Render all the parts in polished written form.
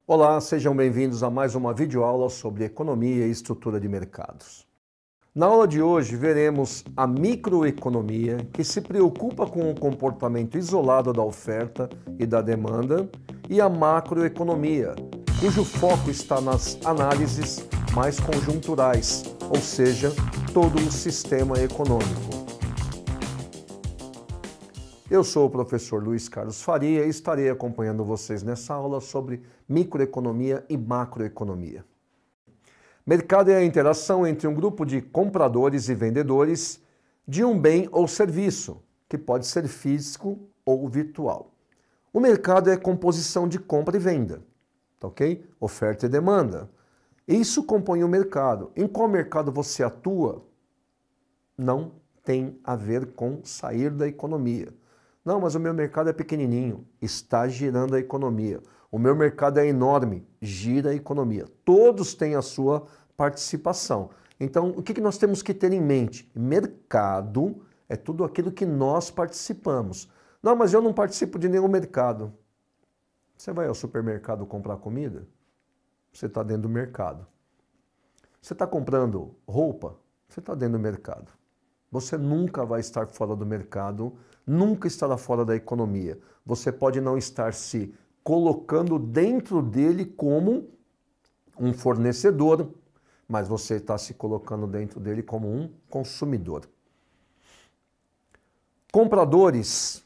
Olá, sejam bem-vindos a mais uma videoaula sobre economia e estrutura de mercados. Na aula de hoje veremos a microeconomia, que se preocupa com o comportamento isolado da oferta e da demanda, e a macroeconomia, cujo foco está nas análises mais conjunturais, ou seja, todo o sistema econômico. Eu sou o professor Luiz Carlos Faria e estarei acompanhando vocês nessa aula sobre microeconomia e macroeconomia. Mercado é a interação entre um grupo de compradores e vendedores de um bem ou serviço, que pode ser físico ou virtual. O mercado é composição de compra e venda, tá ok? Oferta e demanda. Isso compõe o mercado. Em qual mercado você atua não tem a ver com sair da economia. Não, mas o meu mercado é pequenininho, está girando a economia. O meu mercado é enorme, gira a economia. Todos têm a sua participação. Então, o que nós temos que ter em mente? Mercado é tudo aquilo que nós participamos. Não, mas eu não participo de nenhum mercado. Você vai ao supermercado comprar comida? Você está dentro do mercado. Você está comprando roupa? Você está dentro do mercado. Você nunca vai estar fora do mercado, nunca estará fora da economia. Você pode não estar se colocando dentro dele como um fornecedor, mas você está se colocando dentro dele como um consumidor. Compradores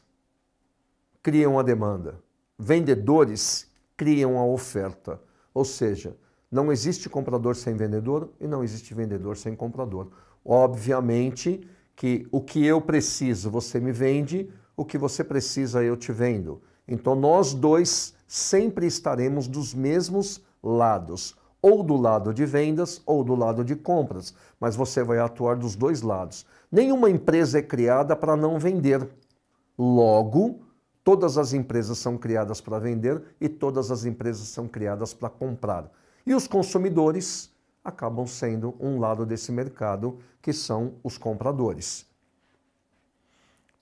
criam a demanda, vendedores criam a oferta. Ou seja, não existe comprador sem vendedor e não existe vendedor sem comprador. Obviamente que o que eu preciso você me vende, o que você precisa eu te vendo. Então nós dois sempre estaremos dos mesmos lados, ou do lado de vendas ou do lado de compras, mas você vai atuar dos dois lados. Nenhuma empresa é criada para não vender. Logo, todas as empresas são criadas para vender e todas as empresas são criadas para comprar. E os consumidores acabam sendo um lado desse mercado, que são os compradores.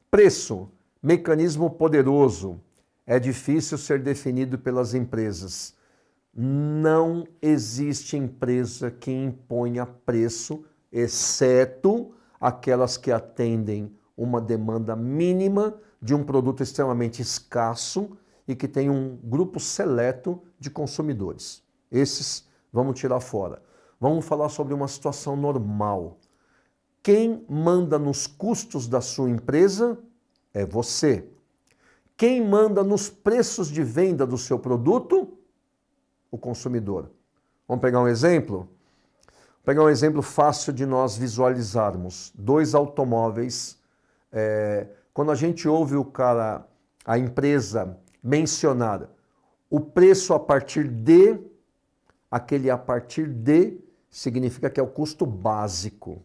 Preço, mecanismo poderoso, é difícil ser definido pelas empresas. Não existe empresa que imponha preço, exceto aquelas que atendem uma demanda mínima de um produto extremamente escasso e que tem um grupo seleto de consumidores. Esses vamos tirar fora. Vamos falar sobre uma situação normal. Quem manda nos custos da sua empresa é você. Quem manda nos preços de venda do seu produto? O consumidor. Vamos pegar um exemplo? Vou pegar um exemplo fácil de nós visualizarmos. Dois automóveis. Quando a gente ouve a empresa mencionar o preço a partir de, aquele a partir de significa que é o custo básico.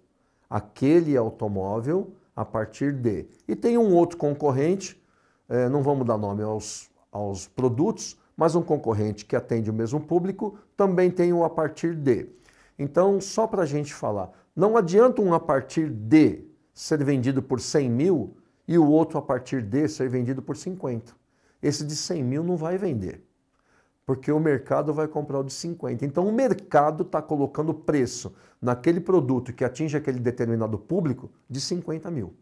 Aquele automóvel a partir de. E tem um outro concorrente, não vamos dar nome aos produtos, mas um concorrente que atende o mesmo público também tem um a partir de. Então, só para a gente falar, não adianta um a partir de ser vendido por 100 mil e o outro a partir de ser vendido por 50. Esse de 100 mil não vai vender, porque o mercado vai comprar o de 50. Então o mercado está colocando preço naquele produto que atinge aquele determinado público de 50 mil.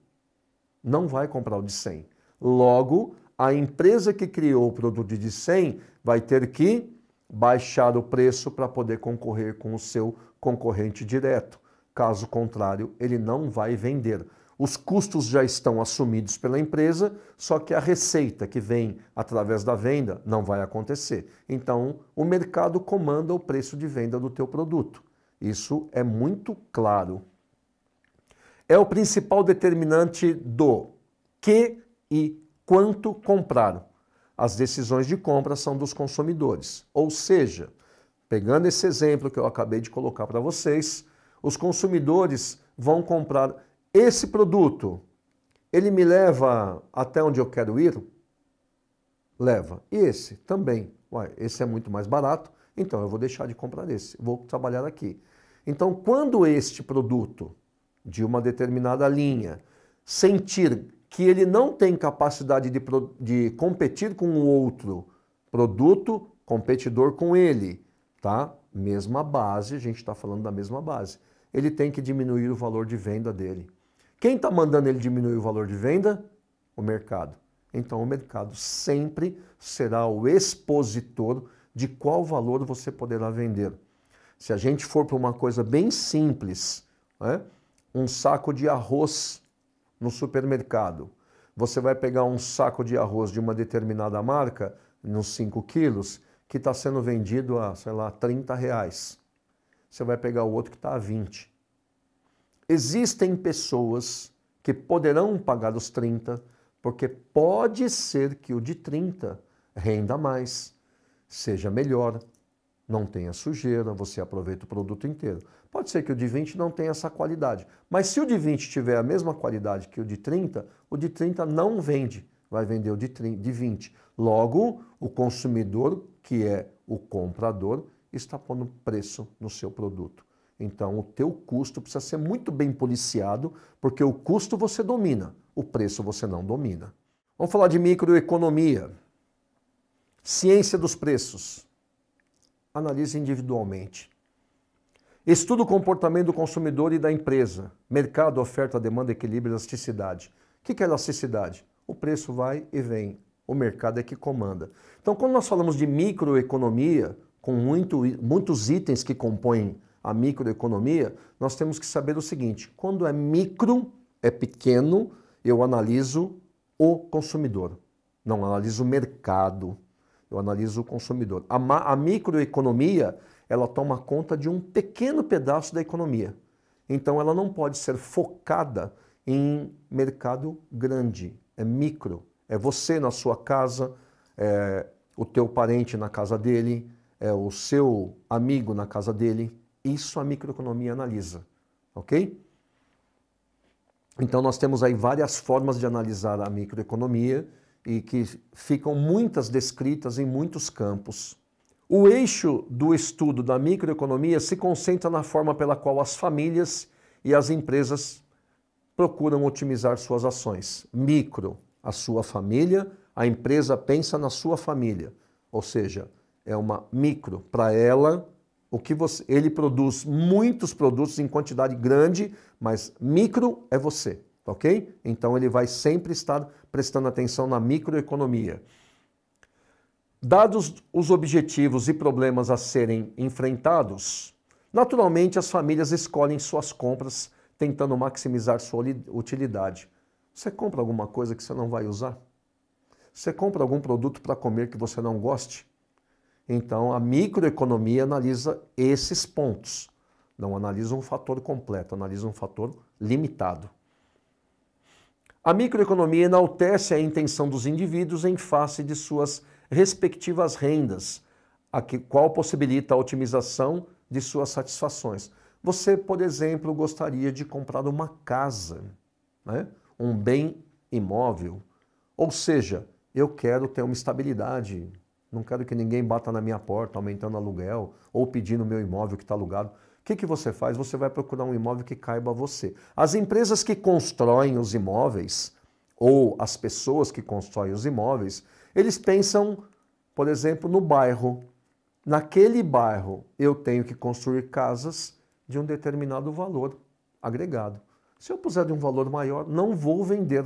Não vai comprar o de 100. Logo, a empresa que criou o produto de 100 vai ter que baixar o preço para poder concorrer com o seu concorrente direto. Caso contrário, ele não vai vender. Os custos já estão assumidos pela empresa, só que a receita que vem através da venda não vai acontecer. Então, o mercado comanda o preço de venda do teu produto. Isso é muito claro. É o principal determinante do que e quanto comprar. As decisões de compra são dos consumidores. Ou seja, pegando esse exemplo que eu acabei de colocar para vocês, os consumidores vão comprar esse produto. Ele me leva até onde eu quero ir? Leva. E esse também. Ué, esse é muito mais barato, então eu vou deixar de comprar esse. Vou trabalhar aqui. Então, quando este produto de uma determinada linha sentir que ele não tem capacidade de competir com o outro produto, competidor com ele, tá? Mesma base, a gente está falando da mesma base. Ele tem que diminuir o valor de venda dele. Quem está mandando ele diminuir o valor de venda? O mercado. Então o mercado sempre será o expositor de qual valor você poderá vender. Se a gente for para uma coisa bem simples, né? Um saco de arroz no supermercado. Você vai pegar um saco de arroz de uma determinada marca, nos 5 quilos, que está sendo vendido a, sei lá, R$30. Você vai pegar o outro que está a 20. Existem pessoas que poderão pagar os 30, porque pode ser que o de 30 renda mais, seja melhor, não tenha sujeira, você aproveita o produto inteiro. Pode ser que o de 20 não tenha essa qualidade, mas se o de 20 tiver a mesma qualidade que o de 30 não vende, vai vender o de 20. Logo, o consumidor, que é o comprador, está pondo preço no seu produto. Então, o teu custo precisa ser muito bem policiado, porque o custo você domina, o preço você não domina. Vamos falar de microeconomia. Ciência dos preços. Analise individualmente. Estuda o comportamento do consumidor e da empresa. Mercado, oferta, demanda, equilíbrio e elasticidade. O que é elasticidade? O preço vai e vem. O mercado é que comanda. Então, quando nós falamos de microeconomia, com muitos itens que compõem a microeconomia, nós temos que saber o seguinte: quando é micro, é pequeno, eu analiso o consumidor, não analiso o mercado, eu analiso o consumidor. A microeconomia, ela toma conta de um pequeno pedaço da economia. Então ela não pode ser focada em mercado grande, é micro. É você na sua casa, é o teu parente na casa dele, é o seu amigo na casa dele. Isso a microeconomia analisa, ok? Então nós temos aí várias formas de analisar a microeconomia e que ficam muitas descritas em muitos campos. O eixo do estudo da microeconomia se concentra na forma pela qual as famílias e as empresas procuram otimizar suas ações. Micro, a sua família, a empresa pensa na sua família, ou seja, é uma micro para ela. Ele produz muitos produtos em quantidade grande, mas micro é você, ok? Então ele vai sempre estar prestando atenção na microeconomia. Dados os objetivos e problemas a serem enfrentados, naturalmente as famílias escolhem suas compras tentando maximizar sua utilidade. Você compra alguma coisa que você não vai usar? Você compra algum produto para comer que você não goste? Então, a microeconomia analisa esses pontos. Não analisa um fator completo, analisa um fator limitado. A microeconomia enaltece a intenção dos indivíduos em face de suas respectivas rendas, qual possibilita a otimização de suas satisfações. Você, por exemplo, gostaria de comprar uma casa, né? Um bem imóvel. Ou seja, eu quero ter uma estabilidade. Não quero que ninguém bata na minha porta aumentando aluguel ou pedindo o meu imóvel que está alugado. O que você faz? Você vai procurar um imóvel que caiba a você. As empresas que constroem os imóveis ou as pessoas que constroem os imóveis, eles pensam, por exemplo, no bairro. Naquele bairro eu tenho que construir casas de um determinado valor agregado. Se eu puser de um valor maior, não vou vender,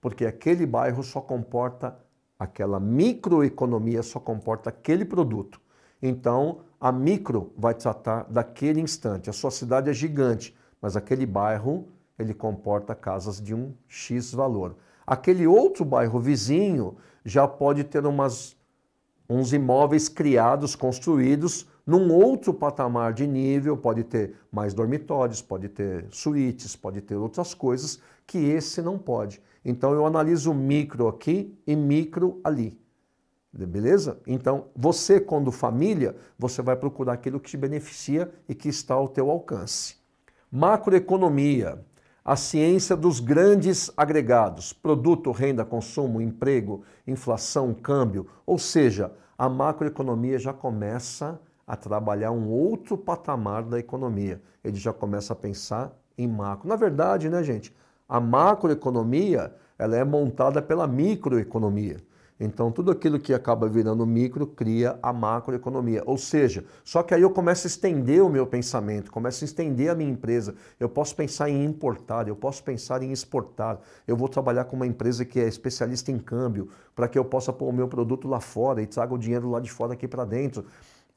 porque aquele bairro só comporta aquela microeconomia, só comporta aquele produto. Então, a micro vai tratar daquele instante. A sua cidade é gigante, mas aquele bairro, ele comporta casas de um X valor. Aquele outro bairro vizinho já pode ter uns imóveis criados, construídos num outro patamar de nível, pode ter mais dormitórios, pode ter suítes, pode ter outras coisas que esse não pode. Então eu analiso micro aqui e micro ali. Beleza? Então você, quando família, você vai procurar aquilo que te beneficia e que está ao teu alcance. Macroeconomia, a ciência dos grandes agregados, produto, renda, consumo, emprego, inflação, câmbio, ou seja, a macroeconomia já começa a trabalhar um outro patamar da economia. Ele já começa a pensar em macro. Na verdade, né, gente, a macroeconomia, ela é montada pela microeconomia. Então, tudo aquilo que acaba virando micro cria a macroeconomia. Ou seja, só que aí eu começo a estender o meu pensamento, começo a estender a minha empresa. Eu posso pensar em importar, eu posso pensar em exportar. Eu vou trabalhar com uma empresa que é especialista em câmbio, para que eu possa pôr o meu produto lá fora e traga o dinheiro lá de fora aqui para dentro.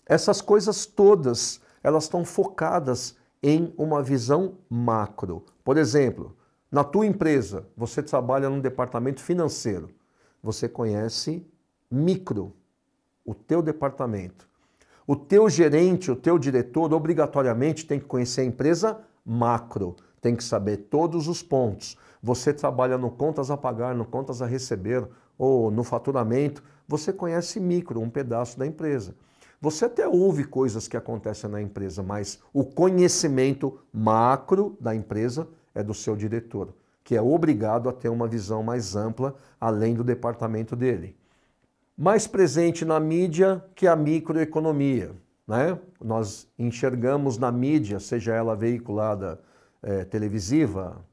Essas coisas todas, elas estão focadas em uma visão macro. Por exemplo, na tua empresa, você trabalha num departamento financeiro. Você conhece micro, o teu departamento. O teu gerente, o teu diretor, obrigatoriamente tem que conhecer a empresa macro, tem que saber todos os pontos. Você trabalha no contas a pagar, no contas a receber ou no faturamento, você conhece micro, um pedaço da empresa. Você até ouve coisas que acontecem na empresa, mas o conhecimento macro da empresa é do seu diretor, que é obrigado a ter uma visão mais ampla, além do departamento dele. Mais presente na mídia que a microeconomia, né? Nós enxergamos na mídia, seja ela veiculada televisiva,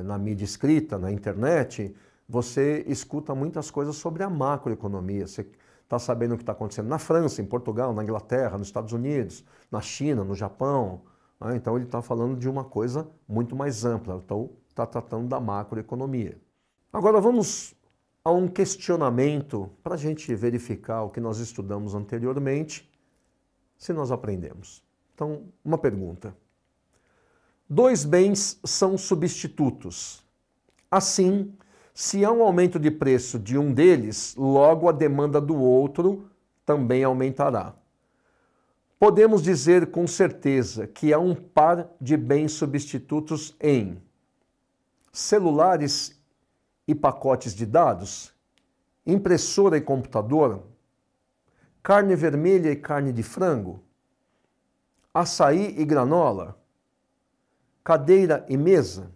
na mídia escrita, na internet, você escuta muitas coisas sobre a macroeconomia. Você está sabendo o que está acontecendo na França, em Portugal, na Inglaterra, nos Estados Unidos, na China, no Japão. Né? Então ele está falando de uma coisa muito mais ampla. Então está tratando da macroeconomia. Agora vamos a um questionamento para a gente verificar o que nós estudamos anteriormente, se nós aprendemos. Então, uma pergunta. Dois bens são substitutos. Assim, se há um aumento de preço de um deles, logo a demanda do outro também aumentará. Podemos dizer com certeza que há um par de bens substitutos em celulares e pacotes de dados, impressora e computador, carne vermelha e carne de frango, açaí e granola, cadeira e mesa?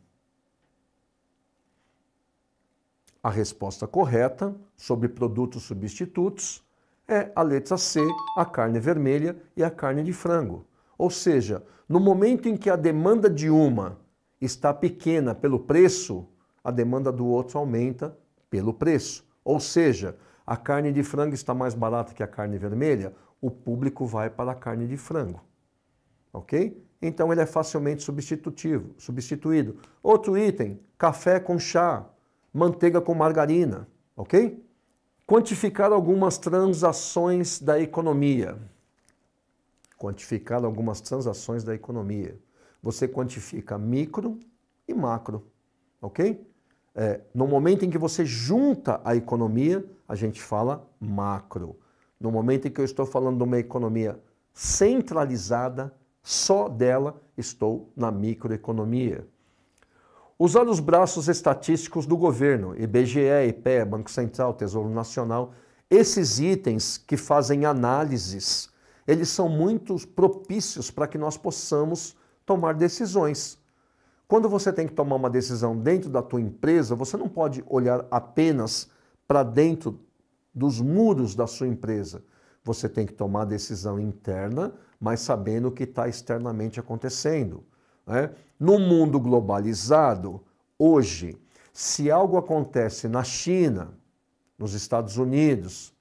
A resposta correta sobre produtos substitutos é a letra C, a carne vermelha e a carne de frango. Ou seja, no momento em que a demanda de uma está pequena pelo preço, a demanda do outro aumenta pelo preço. Ou seja, a carne de frango está mais barata que a carne vermelha, o público vai para a carne de frango. Ok? Então ele é facilmente substituído. Outro item, café com chá, manteiga com margarina, ok? Quantificar algumas transações da economia. Quantificar algumas transações da economia. Você quantifica micro e macro, ok? No momento em que você junta a economia, a gente fala macro. No momento em que eu estou falando de uma economia centralizada, só dela, estou na microeconomia. Usar os braços estatísticos do governo, IBGE, IPEA, Banco Central, Tesouro Nacional, esses itens que fazem análises, eles são muito propícios para que nós possamos tomar decisões. Quando você tem que tomar uma decisão dentro da tua empresa, você não pode olhar apenas para dentro dos muros da sua empresa. Você tem que tomar a decisão interna, mas sabendo o que está externamente acontecendo. Né? No mundo globalizado, hoje, se algo acontece na China, nos Estados Unidos,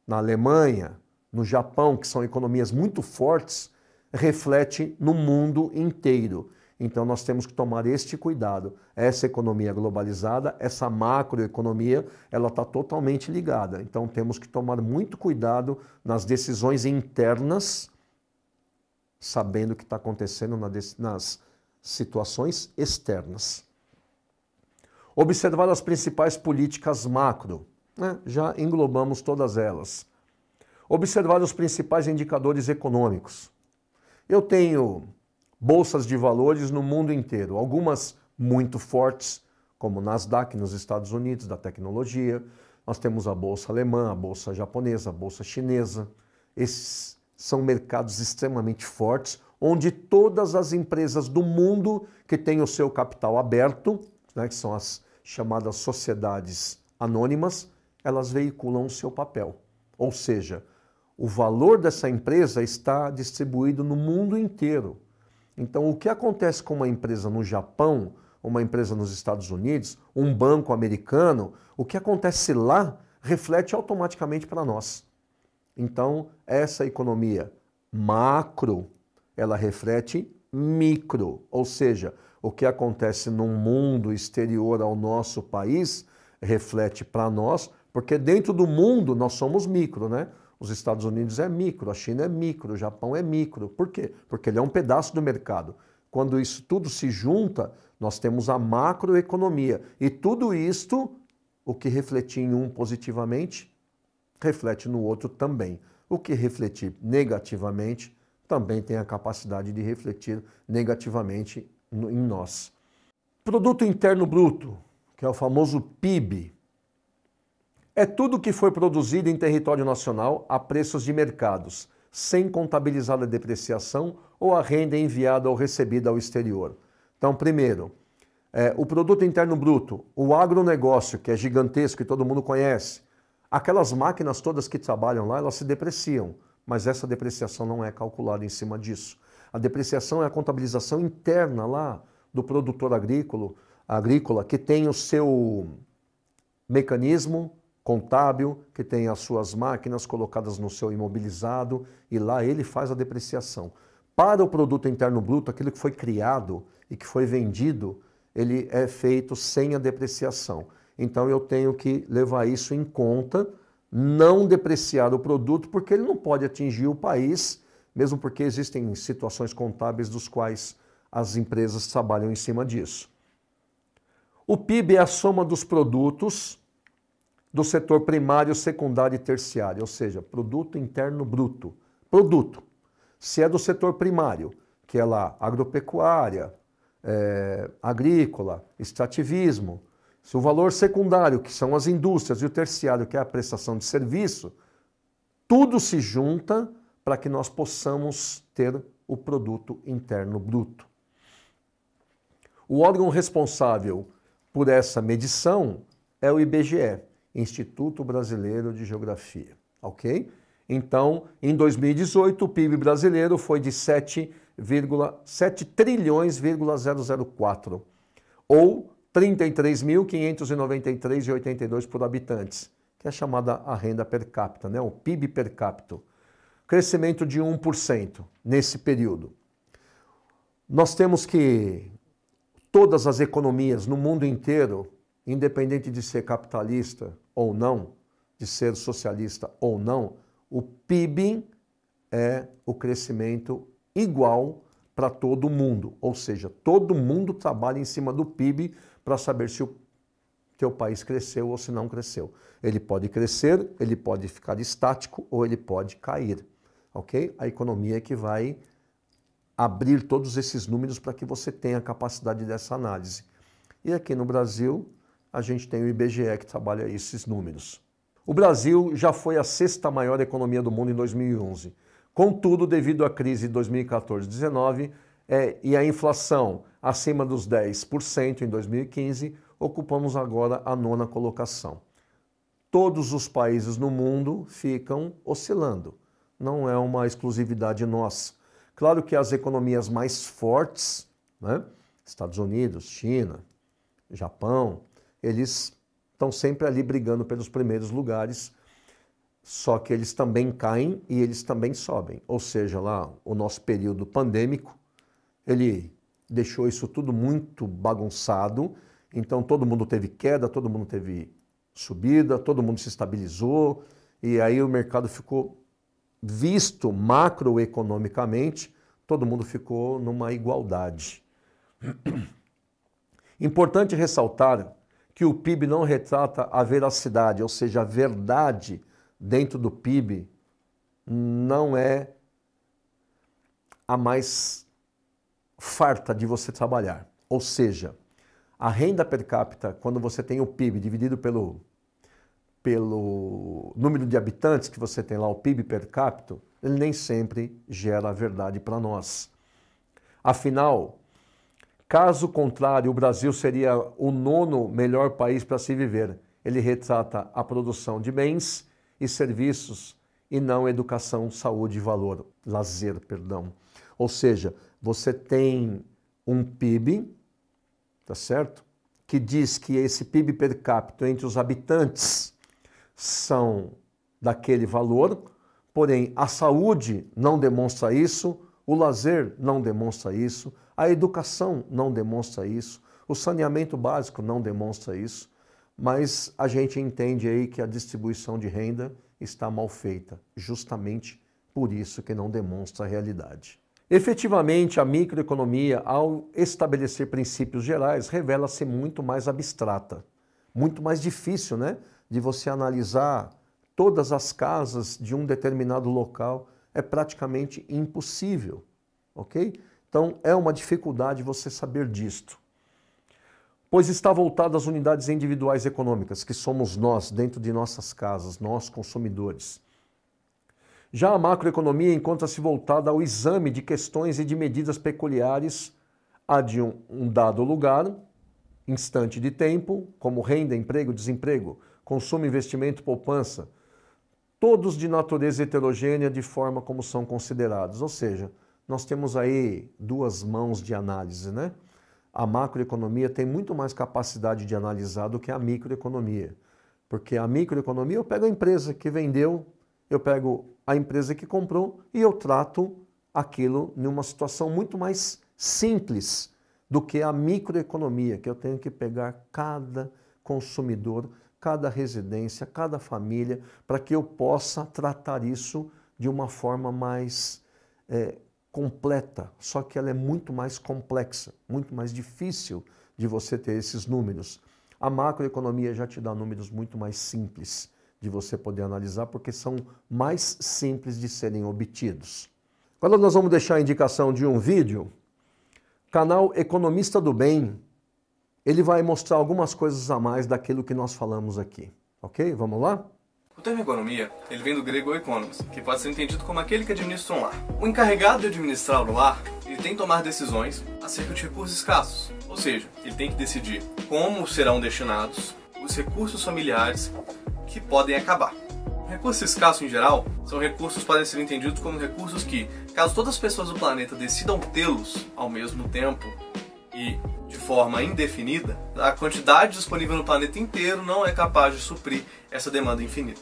na Alemanha, no Japão, que são economias muito fortes, reflete no mundo inteiro. Então nós temos que tomar este cuidado. Essa economia globalizada, essa macroeconomia, ela está totalmente ligada. Então temos que tomar muito cuidado nas decisões internas, sabendo o que está acontecendo nas situações externas. Observar as principais políticas macro, né? Já englobamos todas elas. Observar os principais indicadores econômicos. Eu tenho bolsas de valores no mundo inteiro, algumas muito fortes, como o Nasdaq nos Estados Unidos, da tecnologia. Nós temos a bolsa alemã, a bolsa japonesa, a bolsa chinesa. Esses são mercados extremamente fortes, onde todas as empresas do mundo que têm o seu capital aberto, né, que são as chamadas sociedades anônimas, elas veiculam o seu papel. Ou seja, o valor dessa empresa está distribuído no mundo inteiro. Então, o que acontece com uma empresa no Japão, uma empresa nos Estados Unidos, um banco americano, o que acontece lá reflete automaticamente para nós. Então, essa economia macro, ela reflete micro, ou seja, o que acontece no mundo exterior ao nosso país reflete para nós, porque dentro do mundo nós somos micro, né? Os Estados Unidos é micro, a China é micro, o Japão é micro. Por quê? Porque ele é um pedaço do mercado. Quando isso tudo se junta, nós temos a macroeconomia. E tudo isto, o que refletir em um positivamente, reflete no outro também. O que refletir negativamente, também tem a capacidade de refletir negativamente em nós. Produto Interno Bruto, que é o famoso PIB, é tudo que foi produzido em território nacional a preços de mercados, sem contabilizar a depreciação ou a renda enviada ou recebida ao exterior. Então, primeiro, o Produto Interno Bruto, o agronegócio, que é gigantesco e todo mundo conhece, aquelas máquinas todas que trabalham lá, elas se depreciam, mas essa depreciação não é calculada em cima disso. A depreciação é a contabilização interna lá do produtor agrícola que tem o seu mecanismo contábil, que tem as suas máquinas colocadas no seu imobilizado e lá ele faz a depreciação. Para o Produto Interno Bruto, aquilo que foi criado e que foi vendido, ele é feito sem a depreciação. Então eu tenho que levar isso em conta, não depreciar o produto, porque ele não pode atingir o país, mesmo porque existem situações contábeis dos quais as empresas trabalham em cima disso. O PIB é a soma dos produtos do setor primário, secundário e terciário, ou seja, Produto Interno Bruto. Produto. Se é do setor primário, que é lá agropecuária, agrícola, extrativismo. Se o valor secundário, que são as indústrias, e o terciário, que é a prestação de serviço, tudo se junta para que nós possamos ter o Produto Interno Bruto. O órgão responsável por essa medição é o IBGE, Instituto Brasileiro de Geografia, ok? Então, em 2018, o PIB brasileiro foi de 7 trilhões, 004, ou 33.593,82 por habitantes, que é chamada a renda per capita, né? O PIB per capita. Crescimento de 1% nesse período. Nós temos que todas as economias no mundo inteiro, independente de ser capitalista ou não, de ser socialista ou não, o PIB é o crescimento igual para todo mundo. Ou seja, todo mundo trabalha em cima do PIB para saber se o teu país cresceu ou se não cresceu. Ele pode crescer, ele pode ficar estático ou ele pode cair. Ok? A economia é que vai abrir todos esses números para que você tenha a capacidade dessa análise. E aqui no Brasil, a gente tem o IBGE que trabalha esses números. O Brasil já foi a 6ª maior economia do mundo em 2011. Contudo, devido à crise de 2014-19 e à inflação acima dos 10% em 2015, ocupamos agora a 9ª colocação. Todos os países no mundo ficam oscilando. Não é uma exclusividade nossa. Claro que as economias mais fortes, né? Estados Unidos, China, Japão, eles estão sempre ali brigando pelos primeiros lugares, só que eles também caem e eles também sobem. Ou seja, lá o nosso período pandêmico, ele deixou isso tudo muito bagunçado, então todo mundo teve queda, todo mundo teve subida, todo mundo se estabilizou e aí o mercado ficou visto macroeconomicamente, todo mundo ficou numa igualdade. Importante ressaltar que o PIB não retrata a veracidade, ou seja, a verdade dentro do PIB não é a mais farta de você trabalhar. Ou seja, a renda per capita, quando você tem o PIB dividido pelo número de habitantes que você tem lá, o PIB per capita, ele nem sempre gera a verdade para nós. Afinal, caso contrário, o Brasil seria o 9º melhor país para se viver. Ele retrata a produção de bens e serviços e não educação, saúde e lazer, perdão. Ou seja, você tem um PIB, tá certo? Que diz que esse PIB per capita entre os habitantes são daquele valor, porém a saúde não demonstra isso, o lazer não demonstra isso, a educação não demonstra isso, o saneamento básico não demonstra isso, mas a gente entende aí que a distribuição de renda está mal feita, justamente por isso que não demonstra a realidade. Efetivamente, a microeconomia, ao estabelecer princípios gerais, revela-se muito mais abstrata, muito mais difícil, né, de você analisar todas as casas de um determinado local, é praticamente impossível, ok? Então, é uma dificuldade você saber disto. Pois está voltado às unidades individuais econômicas, que somos nós, dentro de nossas casas, nós consumidores. Já a macroeconomia encontra-se voltada ao exame de questões e de medidas peculiares a de um dado lugar, instante de tempo, como renda, emprego, desemprego, consumo, investimento, poupança, todos de natureza heterogênea de forma como são considerados. Ou seja, nós temos aí duas mãos de análise, né? A macroeconomia tem muito mais capacidade de analisar do que a microeconomia. Porque a microeconomia, eu pego a empresa que vendeu, eu pego a empresa que comprou e eu trato aquilo numa situação muito mais simples do que a microeconomia, que eu tenho que pegar cada consumidor, cada residência, cada família, para que eu possa tratar isso de uma forma mais completa, só que ela é muito mais complexa, muito mais difícil de você ter esses números. A macroeconomia já te dá números muito mais simples de você poder analisar, porque são mais simples de serem obtidos. Agora nós vamos deixar a indicação de um vídeo, canal Economista do Bem, ele vai mostrar algumas coisas a mais daquilo que nós falamos aqui, ok? Vamos lá? O termo economia, ele vem do grego economos, que pode ser entendido como aquele que administra um lar. O encarregado de administrar o lar, ele tem que tomar decisões acerca de recursos escassos, ou seja, ele tem que decidir como serão destinados os recursos familiares que podem acabar. Recursos escassos em geral são recursos que podem ser entendidos como recursos que, caso todas as pessoas do planeta decidam tê-los ao mesmo tempo e de forma indefinida, a quantidade disponível no planeta inteiro não é capaz de suprir essa demanda infinita.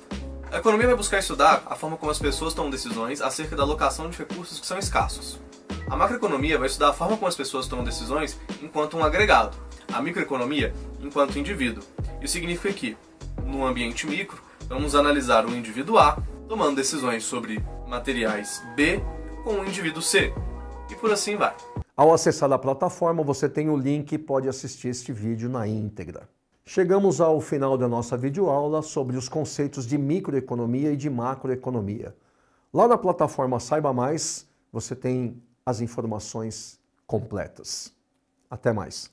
A economia vai buscar estudar a forma como as pessoas tomam decisões acerca da alocação de recursos que são escassos. A macroeconomia vai estudar a forma como as pessoas tomam decisões enquanto um agregado, a microeconomia enquanto indivíduo. Isso significa que, no ambiente micro, vamos analisar o indivíduo A tomando decisões sobre materiais B com o indivíduo C, e por assim vai. Ao acessar a plataforma, você tem o link e pode assistir este vídeo na íntegra. Chegamos ao final da nossa videoaula sobre os conceitos de microeconomia e de macroeconomia. Lá na plataforma Saiba Mais, você tem as informações completas. Até mais.